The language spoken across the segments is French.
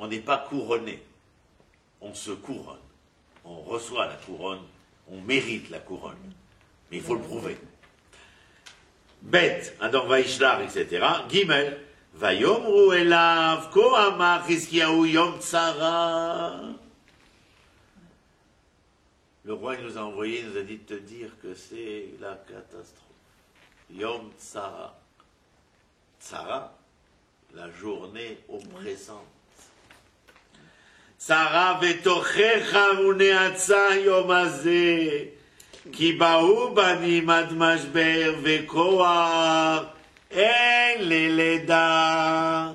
on n'est pas couronné, on se couronne. On reçoit la couronne, on mérite la couronne. Mais il faut le prouver. Bet, donc Vaishlar, etc. Gimel, Vayomru elav, ko amar Chizkiyahu yom tsara. Le roi il nous a envoyé, il nous a dit de te dire que c'est la catastrophe. Yom tsara. Tsara, la journée oppressante. Tsara vetochecha uneatza yom hazeh. Ki baou banim ad mashber vekoach en leleda.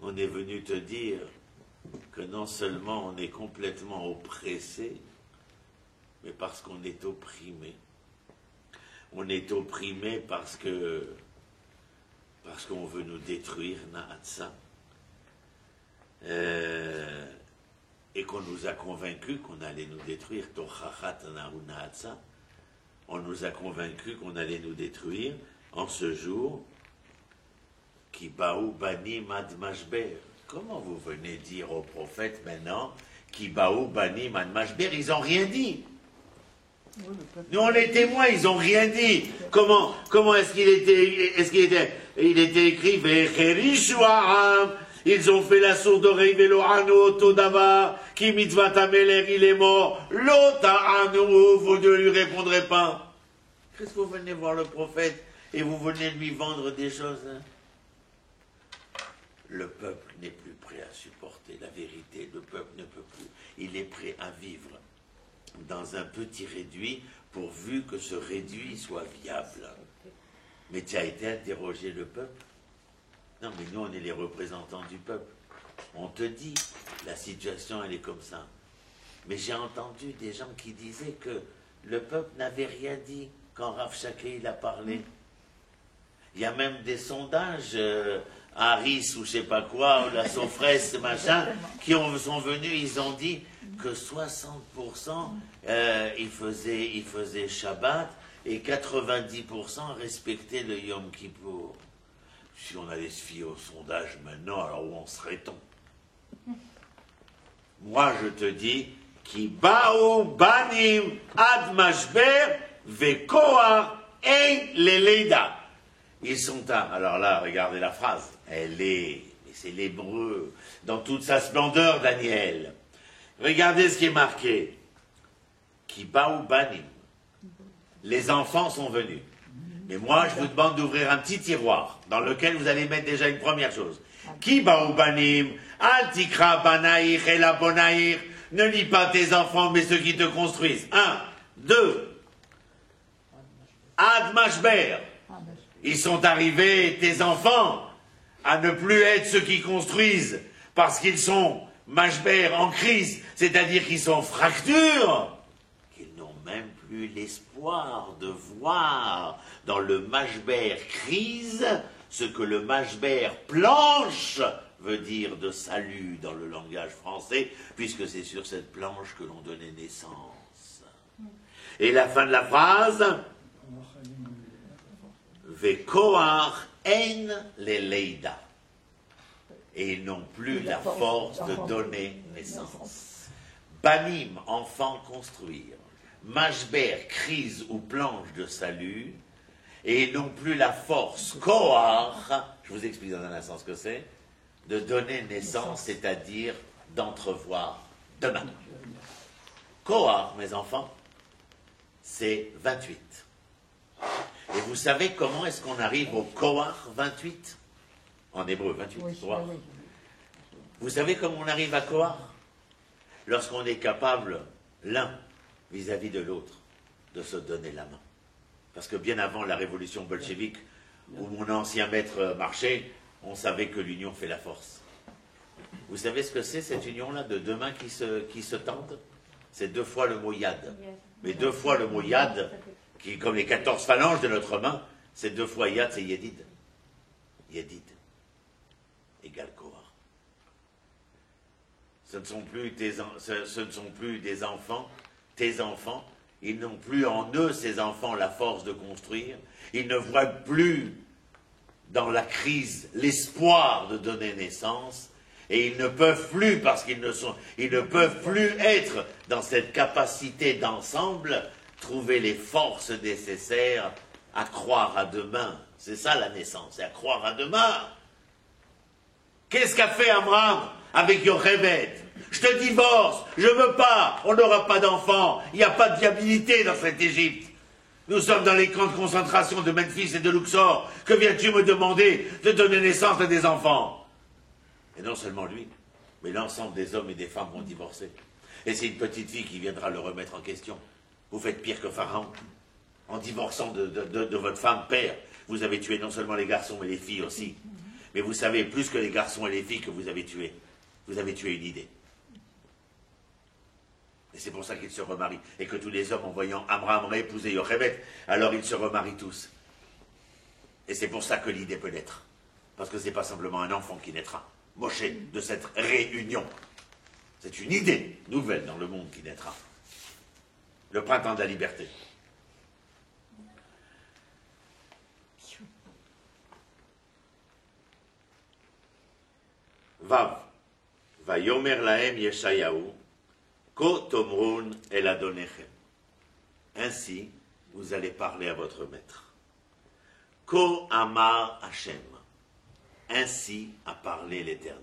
On est venu te dire que non seulement on est complètement oppressé, mais parce qu'on est opprimé. On est opprimé parce qu'on veut nous détruire, Naatsa. Et qu'on nous a convaincus qu'on allait nous détruire, on nous a convaincus qu'on allait nous détruire en ce jour, qui baou banim ad mashber. Comment vous venez dire aux prophètes maintenant, qui baou banim ad mashber, ils n'ont rien dit. Nous on est témoins, ils n'ont rien dit. Comment est-ce qu'il était, il était écrit, Vecherishu Aram. Ils ont fait la sourde oreille, Velohanu Todava, qui mitzvat ameler, il est mort, Lota'anu, vous ne lui répondrez pas. Qu'est-ce que vous venez voir le prophète et vous venez lui vendre des choses, hein? Le peuple n'est plus prêt à supporter la vérité, le peuple ne peut plus. Il est prêt à vivre dans un petit réduit pourvu que ce réduit soit viable. Mais tu as été interroger le peuple? Non, mais nous, on est les représentants du peuple. On te dit, la situation, elle est comme ça. Mais j'ai entendu des gens qui disaient que le peuple n'avait rien dit quand Rav Shaké, il a parlé. Il y a même des sondages, Harris ou je sais pas quoi, ou la Sofresse, machin, qui sont venus, ils ont dit que 60% ils faisaient Shabbat et 90% respectaient le Yom Kippour. Si on allait se fier au sondage maintenant, alors où en serait-on? Moi, je te dis, Ki baou banim ad mashber vekoar ein leleida. Ils sont un. Alors là, regardez la phrase. C'est l'hébreu, dans toute sa splendeur, Daniel. Regardez ce qui est marqué. Ki baou banim. Les enfants sont venus. Mais moi, je vous demande d'ouvrir un petit tiroir dans lequel vous allez mettre déjà une première chose. Ki baou banim, al tikra banaïr et la bonaïr. Ne lis pas tes enfants, mais ceux qui te construisent. 1, 2. Ad mashber. Ils sont arrivés, tes enfants, à ne plus être ceux qui construisent, parce qu'ils sont mashber en crise, c'est-à-dire qu'ils sont fractures, qu'ils n'ont même plus l'espoir de voir dans le mashber crise ce que le mashber planche veut dire de salut dans le langage français, puisque c'est sur cette planche que l'on donnait naissance. Et la fin de la phrase, Vekoar en leleida. Et ils n'ont plus la force de donner naissance. Banim, enfant construire. Mashber, crise ou planche de salut. Et ils n'ont plus la force, Koar, je vous explique dans un instant ce que c'est, de donner naissance, c'est-à-dire d'entrevoir demain. Koar, mes enfants, c'est 28. Et vous savez comment est-ce qu'on arrive au Koar 28? En hébreu, 28. Oui, oui. Vous savez comment on arrive à Koar? Lorsqu'on est capable, l'un vis-à-vis de l'autre, de se donner la main. Parce que bien avant la révolution bolchevique, où mon ancien maître marchait, on savait que l'union fait la force. Vous savez ce que c'est, cette union-là, de deux mains qui se tendent? C'est 2 fois le mot yad. Mais 2 fois le mot yad, qui, comme les 14 phalanges de notre main, c'est 2 fois yad, c'est yedid. Yedid égale Kohar. Ce ne sont plus des enfants, tes enfants. Ils n'ont plus en eux, ces enfants, la force de construire. Ils ne voient plus dans la crise l'espoir de donner naissance. Et ils ne peuvent plus, parce qu'ils ne peuvent plus être dans cette capacité d'ensemble, trouver les forces nécessaires à croire à demain. C'est ça la naissance, c'est à croire à demain. Qu'est-ce qu'a fait Amram avec Yochebed? Je te divorce, je veux pas, on n'aura pas d'enfants, il n'y a pas de viabilité dans cette Égypte. Nous sommes dans les camps de concentration de Memphis et de Luxor. Que viens-tu me demander de donner naissance à des enfants? Et non seulement lui, mais l'ensemble des hommes et des femmes vont divorcer. Et c'est une petite fille qui viendra le remettre en question. Vous faites pire que Pharaon. En divorçant de votre femme, père, vous avez tué non seulement les garçons, mais les filles aussi. Mais vous savez, plus que les garçons et les filles que vous avez tué une idée. Et c'est pour ça qu'ils se remarient. Et que tous les hommes, en voyant Amram épouser Yochebed, alors ils se remarient tous. Et c'est pour ça que l'idée peut naître. Parce que ce n'est pas simplement un enfant qui naîtra. Moshe, de cette réunion. C'est une idée nouvelle dans le monde qui naîtra. Le printemps de la liberté. Vav. Vayomer lahem Yeshayahu. Ko tomrun el adonechem. Ainsi, vous allez parler à votre maître. Ko amar Hashem. Ainsi a parlé l'Éternel.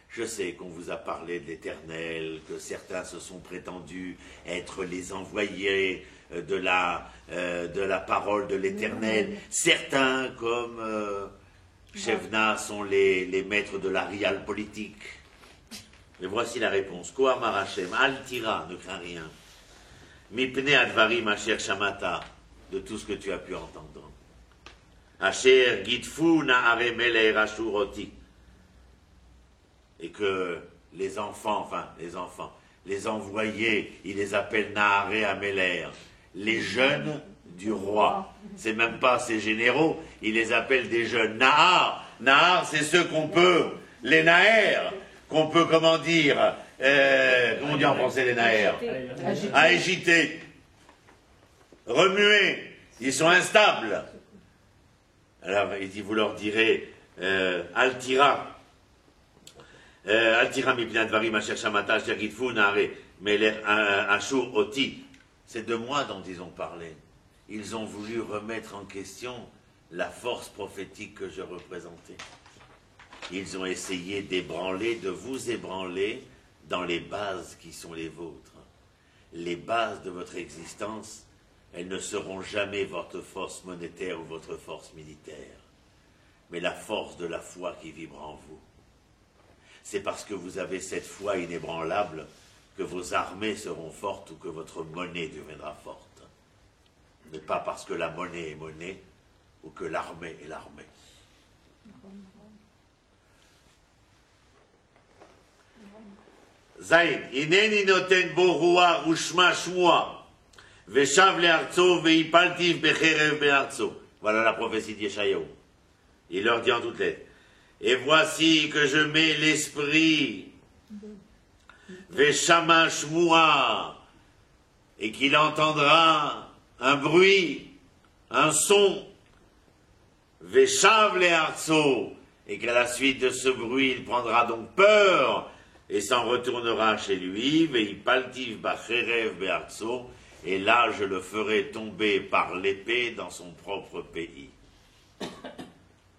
Je sais qu'on vous a parlé de l'Éternel, que certains se sont prétendus être les envoyés de la parole de l'Éternel. Certains, comme Shevna, sont les maîtres de la riale politique. Mais voici la réponse. Ko amar Hashem, al tira, ne crains rien. Mipne advarim asher shamata, de tout ce que tu as pu entendre. Asher gitfu na'are melech ashuroti. Et que les envoyés, il les appelle Na'are Améler, les jeunes du roi. C'est même pas ces généraux, il les appelle des jeunes. Nahar, c'est ceux qu'on peut, les Naher, qu'on peut, comment dire en français les Naher? Agiter, remuer, ils sont instables. Alors il dit, vous leur direz, Altira mipnei advarim asher shamata asher gitfu na'are melech ashur oti. C'est de moi dont ils ont parlé. Ils ont voulu remettre en question la force prophétique que je représentais. Ils ont essayé de vous ébranler dans les bases qui sont les vôtres. Les bases de votre existence, elles ne seront jamais votre force monétaire ou votre force militaire, mais la force de la foi qui vibre en vous. C'est parce que vous avez cette foi inébranlable que vos armées seront fortes ou que votre monnaie deviendra forte. Mais pas parce que la monnaie est monnaie ou que l'armée est l'armée. Zayn, ineni noten bo ruach ushma shmua, veshav le'artso ve'ipaltiv becherev be'artso. Voilà la prophétie d'Yeshayahu. Il leur dit en toutes lettres. Et voici que je mets l'esprit, Veshama Shmua, et qu'il entendra un bruit, un son, Veshav le'artso, et qu'à la suite de ce bruit, il prendra donc peur, et s'en retournera chez lui, Veipaltiv bacherev be'artso, et là je le ferai tomber par l'épée dans son propre pays.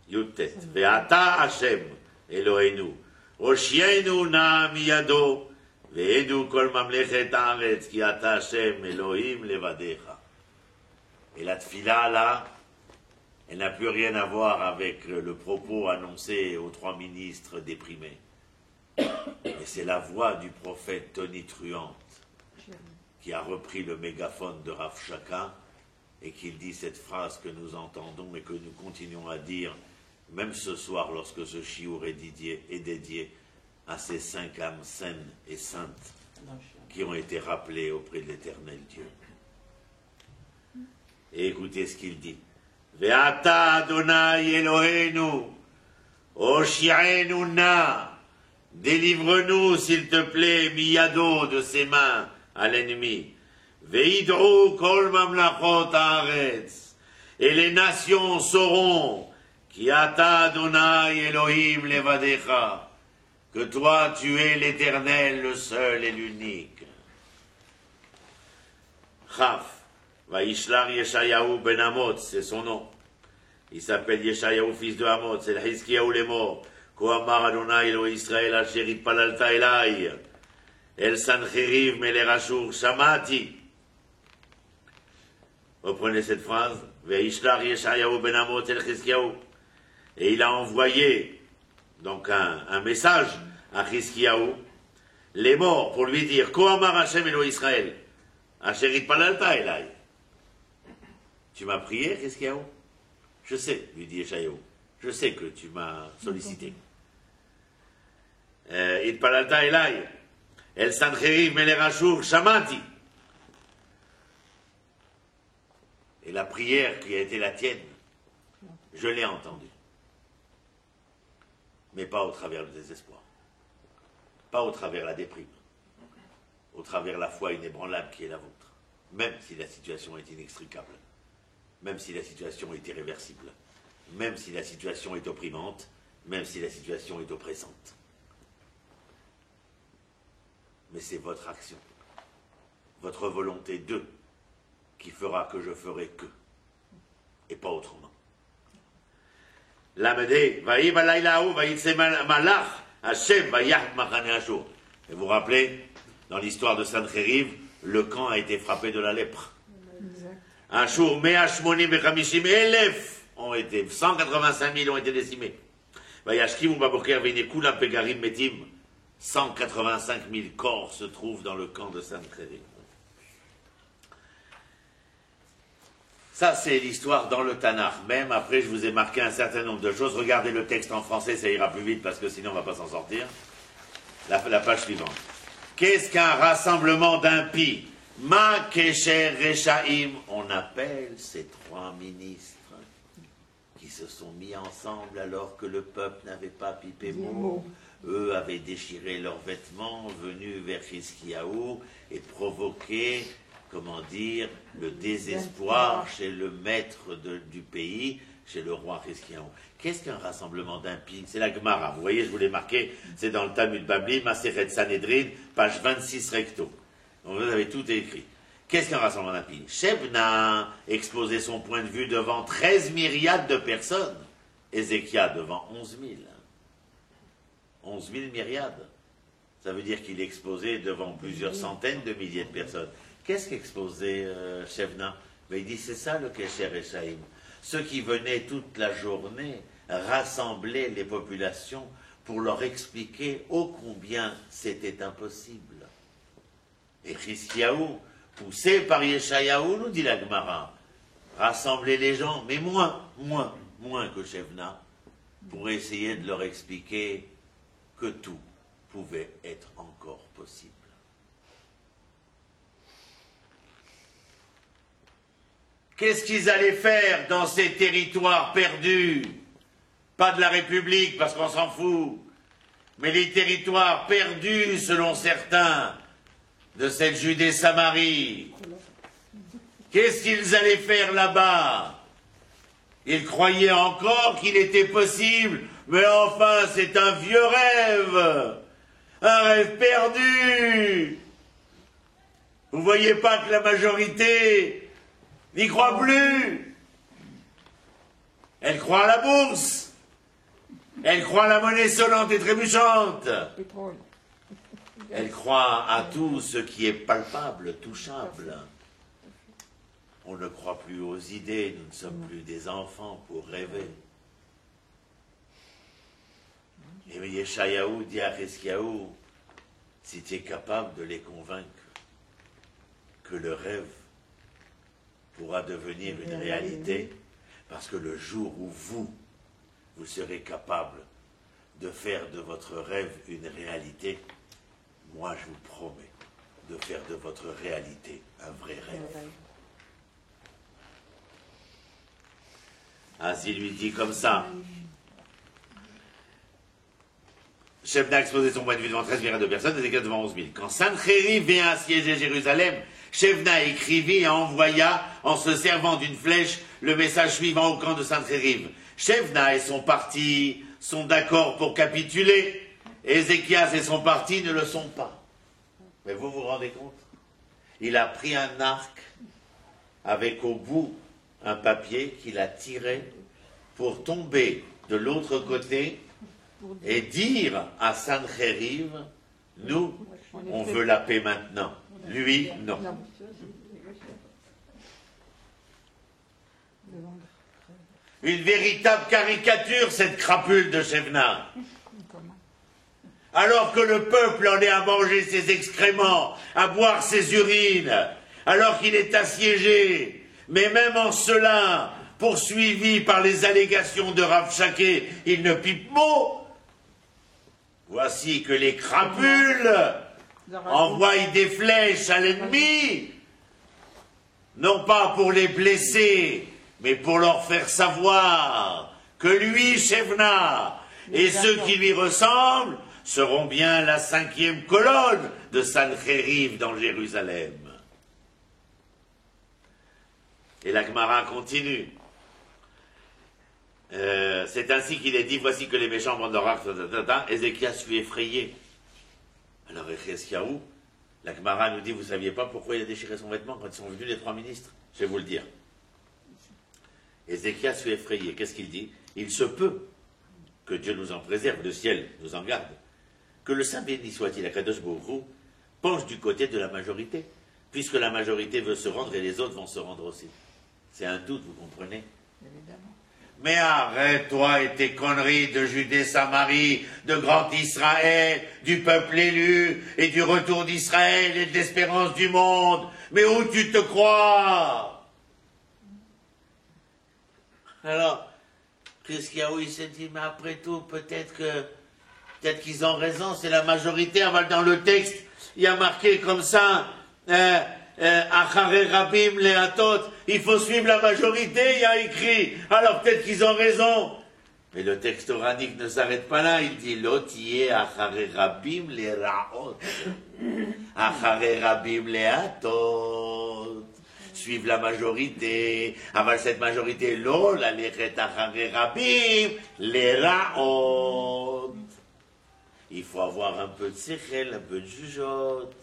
Yutet. Ve'ata Hashem Eloheinu. Oshienu na miyado. Ve'edu kol mamlechet haaretz ki ata Hashem Elohim levadecha. Et la tfila là, elle n'a plus rien à voir avec le propos annoncé aux trois ministres déprimés. Mais c'est la voix du prophète tonitruante qui a repris le mégaphone de Rav Shaka et qui dit cette phrase que nous entendons et que nous continuons à dire même ce soir, lorsque ce chiour est dédié à ces 5 âmes saines et saintes qui ont été rappelées auprès de l'Éternel Dieu. Et écoutez ce qu'il dit. Ve'ata Adonai Eloheinu, Oshi'enu na, délivre-nous, s'il te plaît, miyado, de ses mains à l'ennemi. Ve'idru kol mamlachot haaretz, et les nations sauront Ki ata Adonai Elohim levadecha, que toi tu es l'Éternel, le seul et l'unique. Chaf, Vaishlar Yeshayahu ben Amot, c'est son nom. Il s'appelle Yeshayahu, fils de Amot, c'est le Hiskiyahu les morts. Kohamar Adonai Elo Israël, Asherit Palalta Elai, El Sancheriv Melerashur Shamati. Reprenez cette phrase. Vaishlar Yeshayahu ben Amot, el Hiskiyahu. Et il a envoyé donc un message à Hiskiyahu, les morts, pour lui dire Kohamar Hashem Elo Israël, Asherit Palalta Elai. Tu m'as prié, Hiskiyahu? Je sais, lui dit Yeshayahu. Je sais que tu m'as sollicité. It palalta elai, el sancheriv melerashur shamati. Et la prière qui a été la tienne, je l'ai entendue. Mais pas au travers du désespoir. Pas au travers la déprime. Au travers la foi inébranlable qui est la vôtre. Même si la situation est inextricable. Même si la situation est irréversible. Même si la situation est opprimante. Même si la situation est oppressante. Mais c'est votre action, votre volonté d'eux, qui fera que je ferai que, et pas autrement. Et vous vous rappelez, dans l'histoire de Sancheriv, le camp a été frappé de la lèpre. Ashur, 185 000 ont été décimés. 185 000 corps se trouvent dans le camp de Sancheriv. Ça, c'est l'histoire dans le Tanakh. Même après, je vous ai marqué un certain nombre de choses. Regardez le texte en français, ça ira plus vite parce que sinon on ne va pas s'en sortir. La page suivante. Qu'est-ce qu'un rassemblement d'impies? Ma Kesher Rechaim. On appelle ces trois ministres qui se sont mis ensemble alors que le peuple n'avait pas pipé mot. Eux avaient déchiré leurs vêtements, venus vers Hiskiyahu et provoqué, comment dire, le désespoir chez le maître du pays, chez le roi Hiskiyahu. Qu'est-ce qu'un rassemblement d'impies? C'est la Gemara. Vous voyez, je vous l'ai marqué, c'est dans le Talmud Babli, Masechet Sanhedrin, page 26 recto. Donc vous avez tout écrit. Qu'est-ce qu'un rassemblement d'impies? Shebna exposait son point de vue devant 13 myriades de personnes. Ézéchias devant 11 000. 11 000 myriades. Ça veut dire qu'il exposait devant plusieurs centaines de milliers de personnes. Qu'est-ce qu'exposait Shebna? Il dit, c'est ça le Kesher Rechaim. Ceux qui venaient toute la journée rassembler les populations pour leur expliquer ô combien c'était impossible. Et Hiskiyahu, poussé par Yeshayahu, nous dit la Gemara, rassembler les gens, mais moins que Shebna, pour essayer de leur expliquer que tout pouvait être encore possible. Qu'est-ce qu'ils allaient faire dans ces territoires perdus? Pas de la République, parce qu'on s'en fout, mais les territoires perdus, selon certains, de cette Judée-Samarie. Qu'est-ce qu'ils allaient faire là-bas? Ils croyaient encore qu'il était possible, mais enfin, c'est un vieux rêve, un rêve perdu. Vous voyez pas que la majorité n'y croit plus. Elle croit à la bourse. Elle croit à la monnaie sonnante et trébuchante. Elle croit à tout ce qui est palpable, touchable. On ne croit plus aux idées, nous ne sommes plus des enfants pour rêver. Et Yeshayahu dit à Hiskiyahu, si tu es capable de les convaincre que le rêve pourra devenir une réalité, parce que le jour où vous serez capable de faire de votre rêve une réalité, moi je vous promets de faire de votre réalité un vrai rêve. Ainsi lui dit comme ça. Shebna exposait son point de vue devant 13 milliards de personnes, Ézéchias devant 11 000. Quand Sancheriv vient assiéger Jérusalem, Shebna écrivit et envoya, en se servant d'une flèche, le message suivant au camp de Sancheriv. Shebna et son parti sont d'accord pour capituler, Ézéchias et son parti ne le sont pas. Mais vous vous rendez compte? Il a pris un arc avec au bout un papier qu'il a tiré pour tomber de l'autre côté et dire à Sanchériv, nous, on veut la paix maintenant. Lui, non. Une véritable caricature, cette crapule de Shebna. Alors que le peuple en est à manger ses excréments, à boire ses urines, alors qu'il est assiégé, mais même en cela, poursuivi par les allégations de Rav Shaké, il ne pipe mot. Voici que les crapules envoient des flèches à l'ennemi, non pas pour les blesser, mais pour leur faire savoir que lui, Shebna, et ceux qui lui ressemblent, seront bien la 5e colonne de Sanchériv dans Jérusalem. Et la Gemara continue. C'est ainsi qu'il est dit, voici que les méchants vendent leur arc, Ézéchias fut effrayé. Alors Ézéchiaou, la Gemara nous dit, vous ne saviez pas pourquoi il a déchiré son vêtement quand ils sont venus les 3 ministres? Je vais vous le dire. Ézéchias fut effrayé. Qu'est-ce qu'il dit? Il se peut que Dieu nous en préserve, le ciel nous en garde, que le Saint béni soit-il, Akadosh Baruch Hu, penche du côté de la majorité, puisque la majorité veut se rendre et les autres vont se rendre aussi. C'est un doute, vous comprenez? Évidemment. Mais arrête, toi et tes conneries de Judée-Samarie, de grand Israël, du peuple élu, et du retour d'Israël et de l'espérance du monde. Mais où tu te crois? Alors, Christiaou, il s'est dit, mais après tout, peut-être qu'ils ont raison, c'est la majorité. Dans le texte, il y a marqué comme ça, Acharé Rabim Leatot, il faut suivre la majorité, il y a écrit. Alors peut-être qu'ils ont raison. Mais le texte oranique ne s'arrête pas là, il dit Lotiye Acharé Rabim Leatot. Acharé Rabim Leatot. Suivre la majorité. Avant cette majorité, l'eau, la lechet Acharé Rabim Leatot. Il faut avoir un peu de séchel, un peu de jugeote.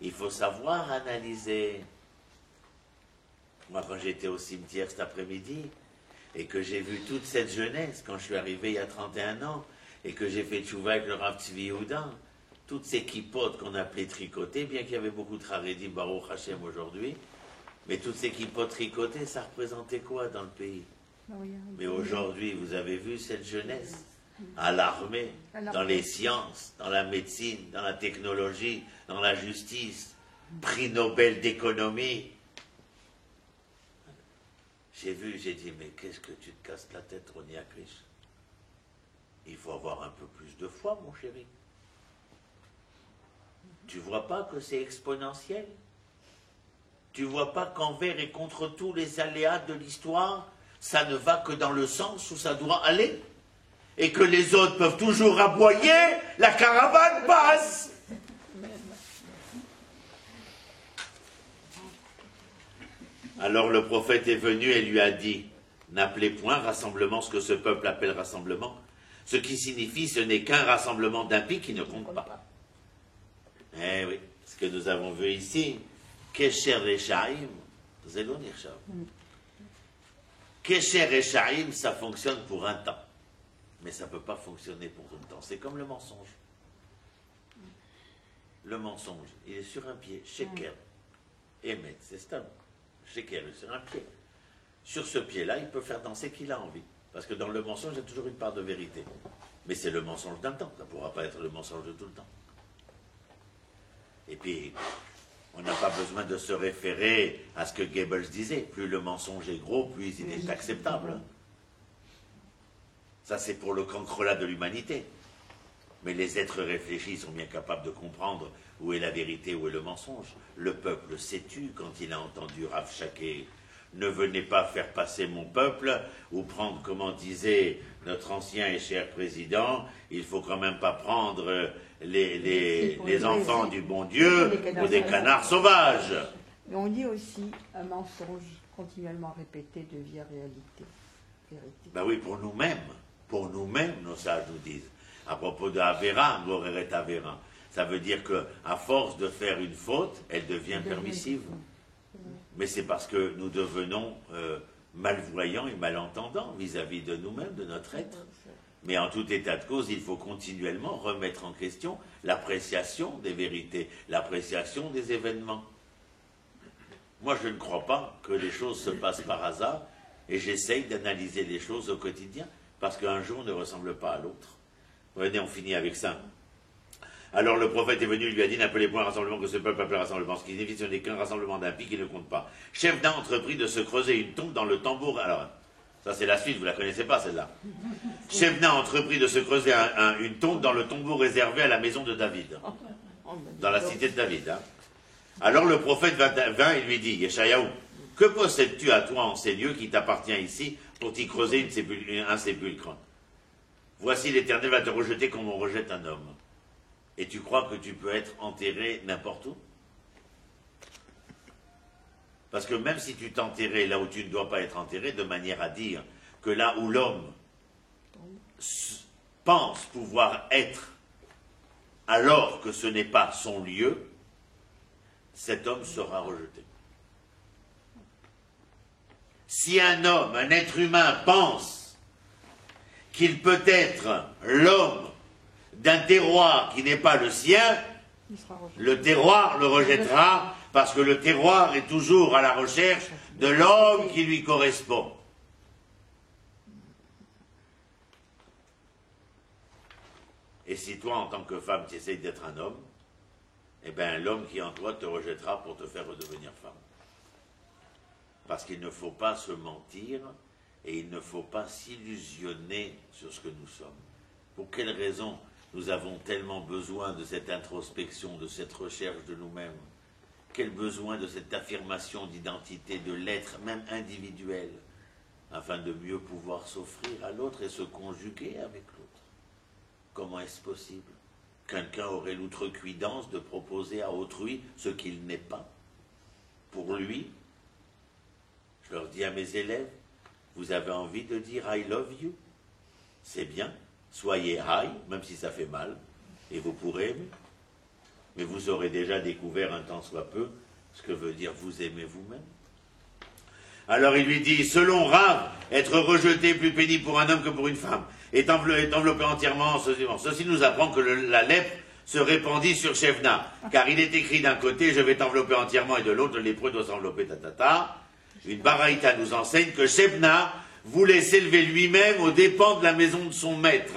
Il faut savoir analyser. Moi, quand j'étais au cimetière cet après-midi, et que j'ai vu toute cette jeunesse, quand je suis arrivé il y a 31 ans, et que j'ai fait tchouva avec le Rav Tzvi Yehuda, toutes ces kippotes qu'on appelait tricotées, bien qu'il y avait beaucoup de Haredim Baruch Hashem aujourd'hui, mais toutes ces kippotes tricotées, ça représentait quoi dans le pays? Mais aujourd'hui, vous avez vu cette jeunesse à l'armée, dans les sciences, dans la médecine, dans la technologie, dans la justice, prix Nobel d'économie. J'ai vu, j'ai dit, mais qu'est-ce que tu te casses la tête, Roni Akrish? Il faut avoir un peu plus de foi, mon chéri. Tu vois pas que c'est exponentiel? Tu vois pas qu'envers et contre tous les aléas de l'histoire, ça ne va que dans le sens où ça doit aller? Et que les autres peuvent toujours aboyer, la caravane passe. Alors le prophète est venu et lui a dit, n'appelez point rassemblement ce que ce peuple appelle rassemblement, ce qui signifie ce n'est qu'un rassemblement d'impies qui ne compte pas. Eh oui, ce que nous avons vu ici, Kesher Reshaim, Zelon Yirsham. Kesher Reshaim, ça fonctionne pour un temps. Mais ça ne peut pas fonctionner pour tout le temps. C'est comme le mensonge. Le mensonge, il est sur un pied. Sheker. Emet, c'est stable. Sheker est sur un pied. Sur ce pied-là, il peut faire danser qui il a envie. Parce que dans le mensonge, il y a toujours une part de vérité. Mais c'est le mensonge d'un temps. Ça ne pourra pas être le mensonge de tout le temps. Et puis, on n'a pas besoin de se référer à ce que Goebbels disait. Plus le mensonge est gros, plus il est acceptable. Ça, c'est pour le cancrelat de l'humanité. Mais les êtres réfléchis sont bien capables de comprendre où est la vérité, où est le mensonge. Le peuple s'est tu quand il a entendu Rav Shaké. Ne venez pas faire passer mon peuple, ou prendre, comme disait notre ancien et cher président, il faut quand même pas prendre les enfants du bon Dieu ou des canards sauvages. Mais on dit aussi un mensonge continuellement répété devient réalité. Ben oui, pour nous-mêmes, nos sages nous disent. À propos de Avera, Goreret Avera, ça veut dire qu'à force de faire une faute, elle devient permissive. Mais c'est parce que nous devenons malvoyants et malentendants vis-à-vis de nous-mêmes, de notre être. Mais en tout état de cause, il faut continuellement remettre en question l'appréciation des vérités, l'appréciation des événements. Moi, je ne crois pas que les choses se passent par hasard, et j'essaye d'analyser les choses au quotidien, parce qu'un jour ne ressemble pas à l'autre. Venez, on finit avec ça. Alors le prophète est venu, il lui a dit, n'appelez point un rassemblement que ce peuple appelle rassemblement, ce qui signifie ce n'est qu'un rassemblement d'impies qui ne compte pas. Shebna entreprit de se creuser une tombe dans le tambour. Alors, ça c'est la suite, vous la connaissez pas celle-là. Shebna entreprit de se creuser une tombe dans le tombeau réservé à la maison de David, dans la cité de David. Hein. Alors le prophète vint et lui dit, Yeshayahu, que possèdes-tu à toi en ces lieux qui t'appartient ici pour t'y creuser un sépulcre? Voici l'Éternel va te rejeter comme on rejette un homme. Et tu crois que tu peux être enterré n'importe où? Parce que même si tu t'enterrais là où tu ne dois pas être enterré, de manière à dire que là où l'homme pense pouvoir être alors que ce n'est pas son lieu, cet homme sera rejeté. Si un homme, un être humain pense qu'il peut être l'homme d'un terroir qui n'est pas le sien, le terroir le rejettera parce que le terroir est toujours à la recherche de l'homme qui lui correspond. Et si toi, en tant que femme, tu essayes d'être un homme, eh bien l'homme qui est en toi te rejettera pour te faire redevenir femme. Parce qu'il ne faut pas se mentir et il ne faut pas s'illusionner sur ce que nous sommes. Pour quelle raison nous avons tellement besoin de cette introspection, de cette recherche de nous-mêmes? Quel besoin de cette affirmation d'identité, de l'être, même individuel, afin de mieux pouvoir s'offrir à l'autre et se conjuguer avec l'autre? Comment est-ce possible? Quelqu'un aurait l'outrecuidance de proposer à autrui ce qu'il n'est pas. Pour lui, je leur dis à mes élèves, vous avez envie de dire I love you? C'est bien, soyez high, même si ça fait mal, et vous pourrez aimer. Mais vous aurez déjà découvert un tant soit peu ce que veut dire vous aimer vous-même. Alors il lui dit, selon Rav, être rejeté plus pénible pour un homme que pour une femme, est enveloppé entièrement en ceci. Ceci nous apprend que la lèpre se répandit sur Shebna, car il est écrit d'un côté, je vais t'envelopper entièrement, et de l'autre, le lépreux doit s'envelopper, tatata. Une baraïta nous enseigne que Shebna voulait s'élever lui-même aux dépens de la maison de son maître.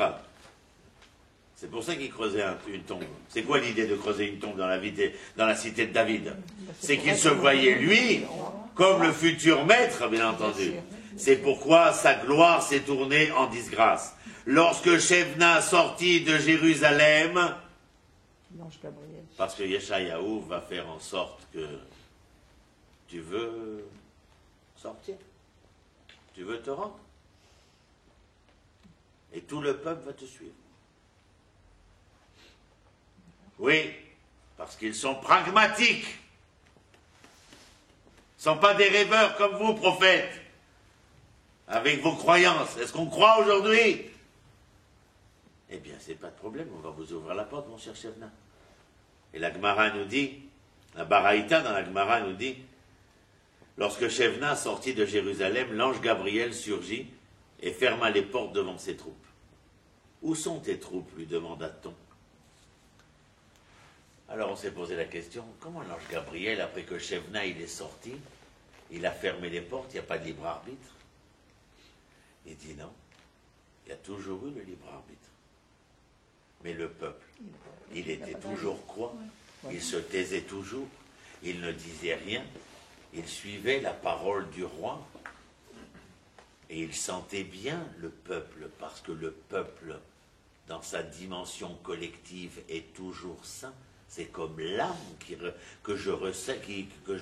C'est pour ça qu'il creusait une tombe. C'est quoi l'idée de creuser une tombe dans la cité de David? C'est qu'il se voyait, lui, comme le futur maître, bien entendu. C'est pourquoi sa gloire s'est tournée en disgrâce. Lorsque Shebna sortit de Jérusalem, parce que Yeshayahu va faire en sorte que tu veux sortir, tu veux te rendre, et tout le peuple va te suivre. Oui, parce qu'ils sont pragmatiques. Ils ne sont pas des rêveurs comme vous, prophètes, avec vos croyances. Est-ce qu'on croit aujourd'hui? Eh bien, c'est pas de problème, on va vous ouvrir la porte, mon cher Shebna. Et la Gemara nous dit, la Baraïta dans la Gemara nous dit, lorsque Shebna sortit de Jérusalem, l'ange Gabriel surgit et ferma les portes devant ses troupes. Où sont tes troupes, lui demanda-t-on. Alors on s'est posé la question, comment l'ange Gabriel, après que Shebna il est sorti, il a fermé les portes, il n'y a pas de libre arbitre? Il dit non, il y a toujours eu le libre arbitre. Mais le peuple, il était toujours quoi? Il se taisait toujours, il ne disait rien, il suivait la parole du roi. Et il sentait bien le peuple, parce que le peuple, dans sa dimension collective, est toujours saint. C'est comme l'âme que je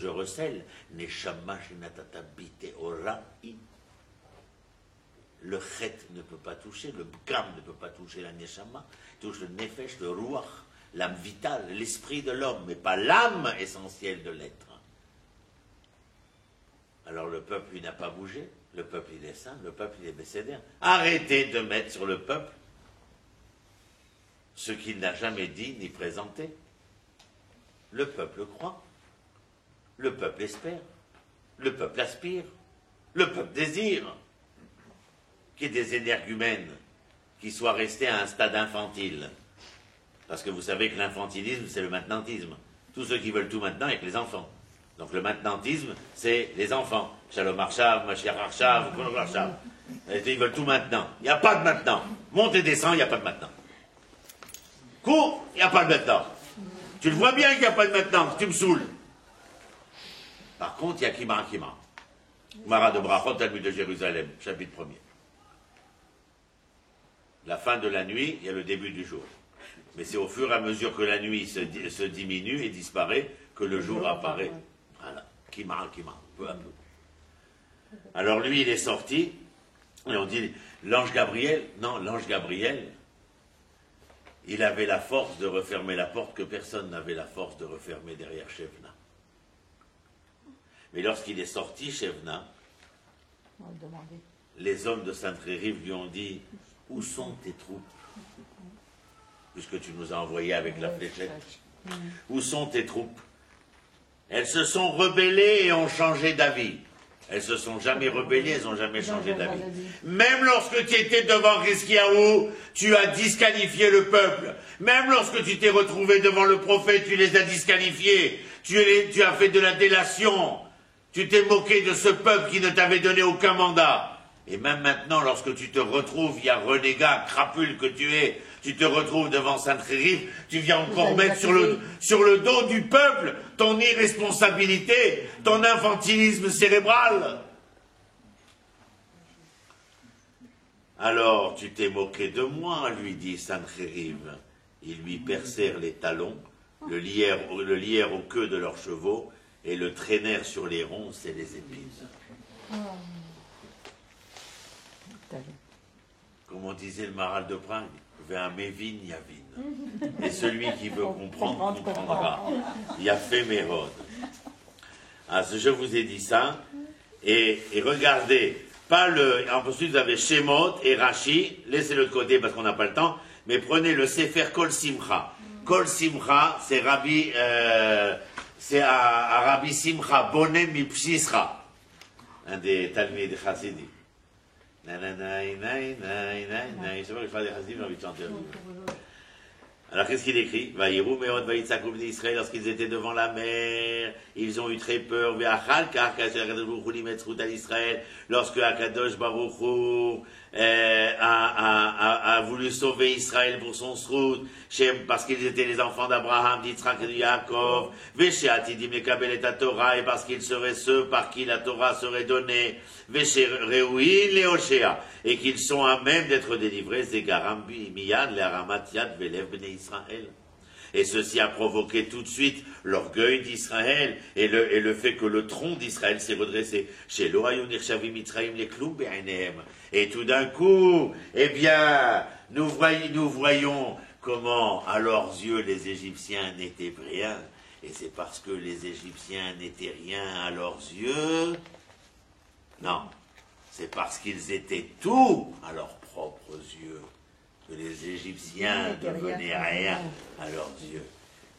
recèle. Neshama shenatata bite ora'i. Le chet ne peut pas toucher, le bkam ne peut pas toucher la neshama, touche le nefesh, le ruach, l'âme vitale, l'esprit de l'homme, mais pas l'âme essentielle de l'être. Alors le peuple, il n'a pas bougé, le peuple, il est saint, le peuple, il est bécédère. Arrêtez de mettre sur le peuple ce qu'il n'a jamais dit ni présenté. Le peuple croit, le peuple espère, le peuple aspire, le peuple désire qu'il y ait des énergumènes qui soient restés à un stade infantile. Parce que vous savez que l'infantilisme, c'est le maintenantisme. Tous ceux qui veulent tout maintenant avec les enfants. Donc le maintenantisme, c'est les enfants. Shalom Arshav, Mashiach Arshav, Kolom Arshav. Ils veulent tout maintenant. Il n'y a pas de maintenant. Monte et descend, il n'y a pas de maintenant. Cours, il n'y a pas de maintenant. Tu le vois bien qu'il n'y a pas de maintenant, tu me saoules. Par contre, il y a Kima. Mara de Brachot, Talmud de Jérusalem, chapitre 1er. La fin de la nuit, il y a le début du jour. Mais c'est au fur et à mesure que la nuit se diminue et disparaît que le jour apparaît. Voilà, Kima, peu à peu. Alors lui, il est sorti, et on dit, l'ange Gabriel, il avait la force de refermer la porte que personne n'avait la force de refermer derrière Shevna. Mais lorsqu'il est sorti, Shevna, les hommes de Sainte-Rérive lui ont dit, où sont tes troupes? Puisque tu nous as envoyés avec la fléchette. Où sont tes troupes? Elles se sont rebellées et ont changé d'avis. Elles se sont jamais rebellées, elles n'ont jamais changé d'avis. Même lorsque tu étais devant Hiskiyahu, tu as disqualifié le peuple. Même lorsque tu t'es retrouvé devant le prophète, tu les as disqualifiés. Tu as fait de la délation. Tu t'es moqué de ce peuple qui ne t'avait donné aucun mandat. Et même maintenant, lorsque tu te retrouves, il y a renégat, crapule que tu es, tu te retrouves devant Sainte-Rérive, tu viens encore mettre sur le dos du peuple ton irresponsabilité, ton infantilisme cérébral. Alors, tu t'es moqué de moi, lui dit Sainte-Rérive. Ils lui percèrent les talons, le lièrent aux queues de leurs chevaux et le traînèrent sur les ronces et les épines. Comme on disait le Maral de Prague, vers Mévin, Yavin. Et celui qui veut comprendre, comprendra. Yafé Mérod. Je vous ai dit ça. Et regardez, ensuite vous avez Shemot et Rashi. Laissez-le de côté parce qu'on n'a pas le temps. Mais prenez le Sefer Kol Simcha. Kol Simcha, c'est à Rabbi Simcha Bonem Mipshisra. Un des Talmid de Chassidim. Alors qu'est-ce qu'il écrit? Israël, lorsqu'ils étaient devant la mer, ils ont eu très peur. Lorsque Akadosh Baruch Hu a voulu sauver Israël pour son srout, parce qu'ils étaient les enfants d'Abraham, d'Yitzhak et de Yaakov, et parce qu'ils seraient ceux par qui la Torah serait donnée, et qu'ils sont à même d'être délivrés, et ceci a provoqué tout de suite l'orgueil d'Israël et le fait que le tronc d'Israël s'est redressé. Et tout d'un coup, eh bien, nous voyons comment, à leurs yeux, les Égyptiens n'étaient rien. Et c'est parce que les Égyptiens n'étaient rien à leurs yeux. Non, c'est parce qu'ils étaient tout à leurs propres yeux que les Égyptiens devenaient rien à leurs yeux.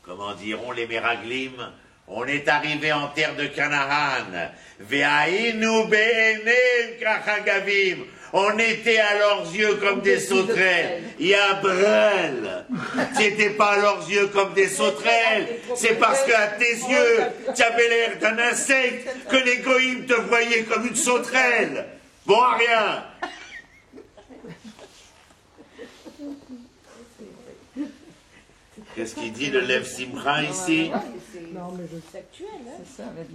Comment diront les Meraglim? On est arrivé en terre de Canaan. Ve'ainu be'enem kachagavim. On était à leurs yeux comme des sauterelles. Yabrel. Tu n'étais pas à leurs yeux comme des sauterelles. C'est parce qu'à tes yeux, tu avais l'air d'un insecte que les goïms te voyaient comme une sauterelle. Bon à rien. Qu'est-ce qu'il dit le Lev Simcha ici? Non, mais c'est actuel.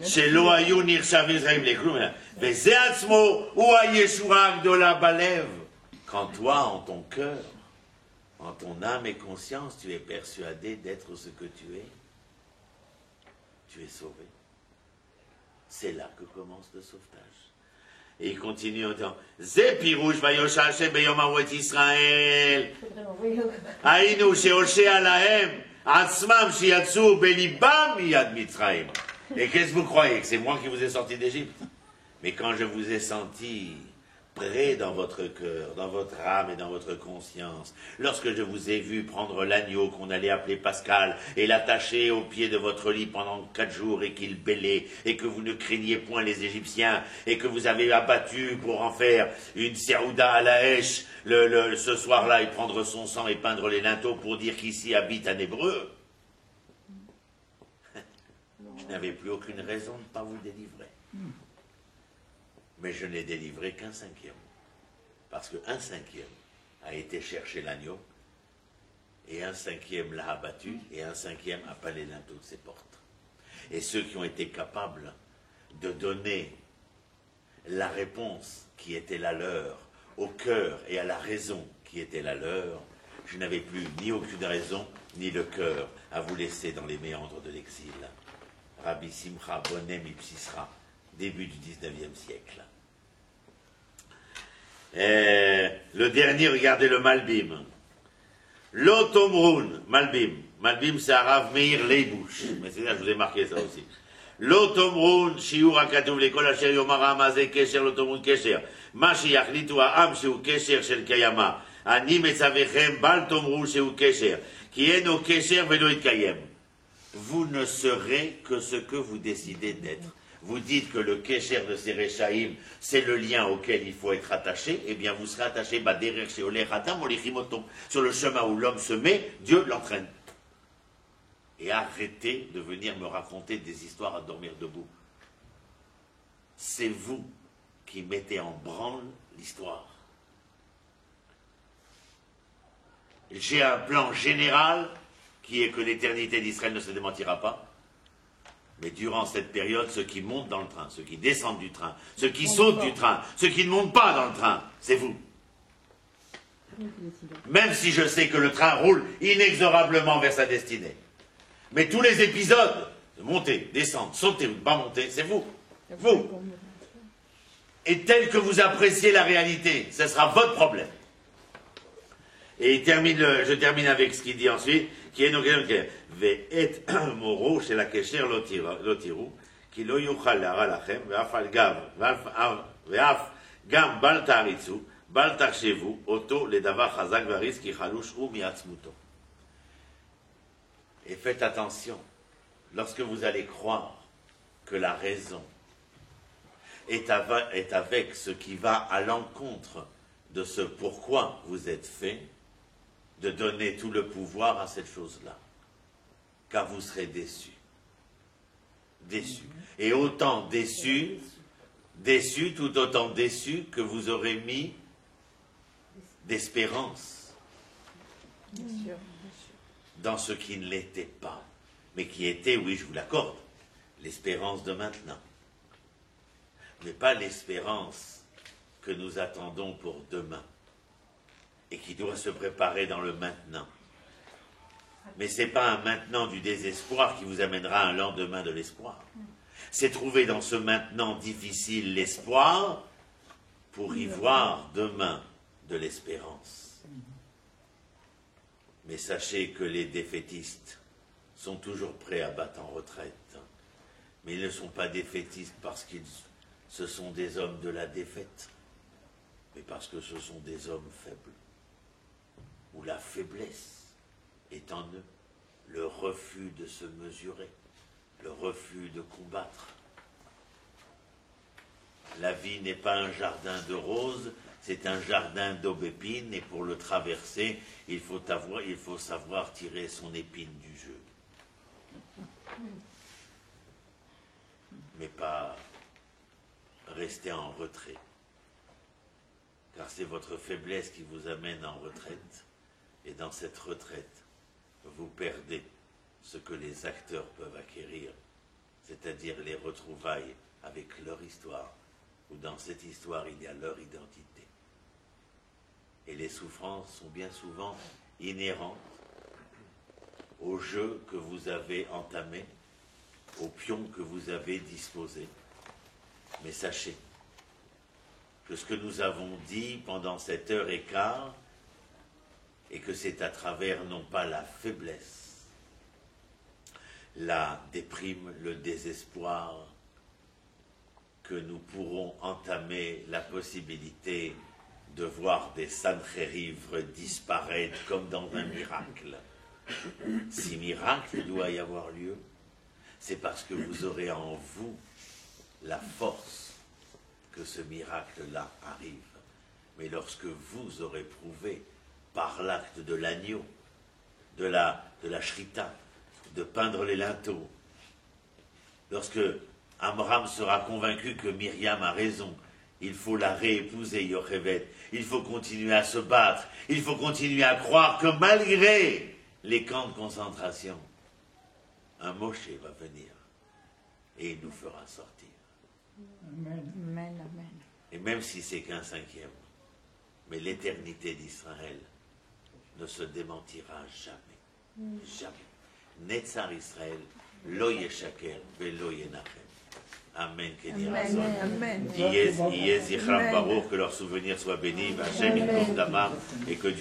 Chez l'Oayou Nirshav Israël les clous. Mais Zéatzmo ou Ayeshua Gdola Balev. Quand toi, en ton cœur, en ton âme et conscience, tu es persuadé d'être ce que tu es sauvé. C'est là que commence le sauvetage. Et il continue en disant Zé pirouche vayosha Hashem beyom hawet Israël. Aïnou sheoshea lahem atzmam shiatsu belibam miyad Mitzrayim. Et qu'est-ce que vous croyez? Que c'est moi qui vous ai sorti d'Égypte? Mais quand je vous ai senti près dans votre cœur, dans votre âme et dans votre conscience. Lorsque je vous ai vu prendre l'agneau qu'on allait appeler Pascal et l'attacher au pied de votre lit pendant 4 jours et qu'il bêlait et que vous ne craigniez point les Égyptiens et que vous avez abattu pour en faire une serouda à la hache ce soir-là et prendre son sang et peindre les linteaux pour dire qu'ici habite un Hébreu, je n'avais plus aucune raison de ne pas vous délivrer. Mais je n'ai délivré qu'un 5e. Parce qu'un 5e a été chercher l'agneau, et un 5e l'a abattu, et un 5e a peint les linteaux de ses portes. Et ceux qui ont été capables de donner la réponse qui était la leur, au cœur et à la raison qui était la leur, je n'avais plus ni aucune raison, ni le cœur à vous laisser dans les méandres de l'exil. Rabbi Simcha Bonem Ipsisra, début du 19e siècle. Le dernier, regardez le Malbim. L'Otomroun, Malbim. Malbim, c'est Arav Meir Leibouch. Mais c'est là, je vous ai marqué ça aussi. L'Otomroun, Shiur Akatouv, l'école Asher Yomara Amazé, Kesher, l'Otomroun Kesher. Mashi Yachlitu Ha'am, Shiu Kesher, Shel Kayama. Ani Metzavechem, Bal Tomroun, Shiu Kesher. Qui est no Kesher, Velo Itkayem. Vous ne serez que ce que vous décidez d'être. Vous dites que le Kesher de Serechaim, c'est le lien auquel il faut être attaché, eh bien vous serez attaché sur le chemin où l'homme se met, Dieu l'entraîne. Et arrêtez de venir me raconter des histoires à dormir debout. C'est vous qui mettez en branle l'histoire. J'ai un plan général qui est que l'éternité d'Israël ne se démentira pas. Mais durant cette période, ceux qui montent dans le train, ceux qui descendent du train, ceux qui sautent du train, ceux qui ne montent pas dans le train, c'est vous. Même si je sais que le train roule inexorablement vers sa destinée. Mais tous les épisodes, de monter, descendre, sauter ou ne pas monter, c'est vous. Vous. Et tel que vous appréciez la réalité, ce sera votre problème. Et je termine avec ce qu'il dit ensuite, qui est donc Ve'et moro shel hakesher lo tiru, ki lo yuchal hara lachem, ve'af al gav, ve'af gam bal taritzu, bal tachshevu, oto ledavar chazak varis ki chalush u miatzmuto. Et faites attention, lorsque vous allez croire que la raison est avec ce qui va à l'encontre de ce pourquoi vous êtes fait, de donner tout le pouvoir à cette chose-là. Car vous serez déçus. Déçus. Et autant déçus, tout autant déçus que vous aurez mis d'espérance dans ce qui ne l'était pas. Mais qui était, oui, je vous l'accorde, l'espérance de maintenant. Mais pas l'espérance que nous attendons pour demain. Et qui doit se préparer dans le maintenant. Mais ce n'est pas un maintenant du désespoir qui vous amènera un lendemain de l'espoir. C'est trouver dans ce maintenant difficile l'espoir pour y voir demain de l'espérance. Mais sachez que les défaitistes sont toujours prêts à battre en retraite. Mais ils ne sont pas défaitistes parce que ce sont des hommes de la défaite, mais parce que ce sont des hommes faibles. Où la faiblesse est en eux, le refus de se mesurer, le refus de combattre. La vie n'est pas un jardin de roses, c'est un jardin d'aubépines, et pour le traverser, il faut savoir tirer son épine du jeu. Mais pas rester en retrait. Car c'est votre faiblesse qui vous amène en retraite. Et dans cette retraite, vous perdez ce que les acteurs peuvent acquérir, c'est-à-dire les retrouvailles avec leur histoire, où dans cette histoire il y a leur identité. Et les souffrances sont bien souvent inhérentes au jeu que vous avez entamé, au pion que vous avez disposé. Mais sachez que ce que nous avons dit pendant cette heure et quart, et que c'est à travers non pas la faiblesse, la déprime, le désespoir, que nous pourrons entamer la possibilité de voir des Sanchérivres disparaître comme dans un miracle. Si miracle doit y avoir lieu, c'est parce que vous aurez en vous la force que ce miracle-là arrive. Mais lorsque vous aurez prouvé par l'acte de l'agneau, de la shrita, de peindre les linteaux, lorsque Amram sera convaincu que Myriam a raison, il faut la réépouser, Yocheved, il faut continuer à se battre, il faut continuer à croire que malgré les camps de concentration, un Moshe va venir et il nous fera sortir. Amen. Amen, amen. Et même si c'est qu'un cinquième, mais l'éternité d'Israël ne se démentira jamais. Jamais. Netzar Israël, lo yeshaker, velo yenachem. Amen. Amen. Yeh Zichram Baruch, que leur souvenir soit béni, Hachem Yikov Damam, et que Dieu